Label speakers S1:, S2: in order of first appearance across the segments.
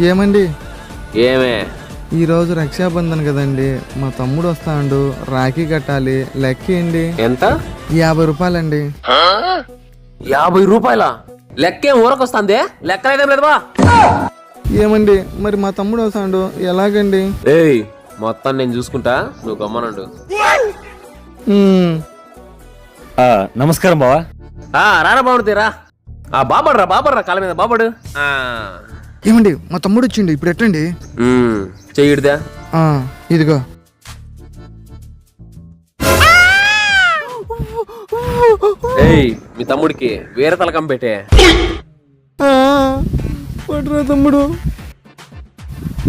S1: ఏమండి
S2: ఏమే
S1: ఈరోజు రక్షాబంధన్ కదండి, మా తమ్ముడు వస్తాడు, రాఖీ కట్టాలి, లెక్కేయండి.
S2: ఎంత?
S1: 50 రూపాయలండి.
S2: 50 రూపాయల లెక్కేం ఊరకొస్తాందే? లెక్కలేదేం లేదు బా.
S1: ఏమండి మరి మా తమ్ముడు వస్తాడు ఎలాగండి?
S2: ఏయ్ మొత్తం నేను చూసుకుంటా, నువ్వు గమ్మనండు.
S3: నమస్కారం బావా.
S2: రారా బాబుడిరా. బాబడ్రా కాళ్ళ మీద బాబడు.
S1: ఏమండి మా తమ్ముడు వచ్చిండు, ఇప్పుడు ఎట్టండి?
S2: చెయ్యిడిదా.
S1: ఇదిగో.
S2: ఏయ్ మీ తమ్ముడికి వేరే తలకం పెట్టే.
S1: పడరా తమ్ముడు.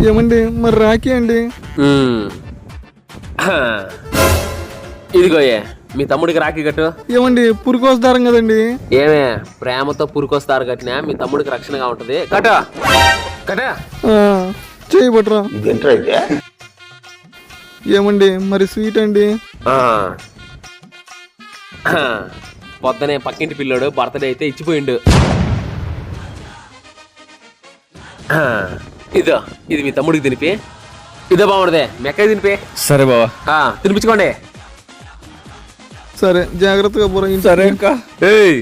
S1: ఏమండి మరి రాఖీ అండి?
S2: ఇదిగోయే మీ తమ్ముడికి రాఖీ కట్టు.
S1: ఏమండి పురుకొస్తారం కదండి?
S2: ఏమే ప్రేమతో పురుకొస్తారు కట్టినా మీ తమ్ముడికి రక్షణగా ఉంటది. కట కట
S1: చేయి పట్రా. ఏమండి మరి స్వీట్ అండి?
S2: పొద్దునే పక్కింటి పిల్లోడు బర్త్డే అయితే ఇచ్చిపోయిండు. ఇదో ఇది మీ తమ్ముడికి తినిపి. ఇదో బాగుండదే మెక్కది తినిపి.
S3: సరే బావా.
S2: తినిపించుకోండి.
S1: సరే జాగ్రత్తగా పోరా.
S3: సరే ఇంకా.
S2: ఏయ్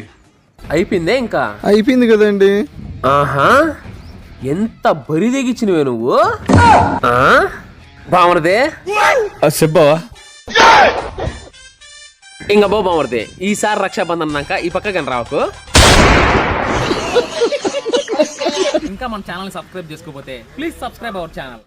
S2: అయిపోయిందే ఇంకా?
S1: అయిపోయింది కదండి.
S2: ఆహా ఎంత బరి తెగించినవే నువ్వు. బామరదే
S3: చెప్పావా?
S2: ఇంకా బామరదే ఈసారి రక్షాబంధన్ అన్నాక ఈ పక్కకి రావకు.
S4: ఇంకా మన ఛానల్ సబ్స్క్రైబ్ చేసుకోకపోతే ప్లీజ్ సబ్స్క్రైబ్ అవర్ ఛానల్.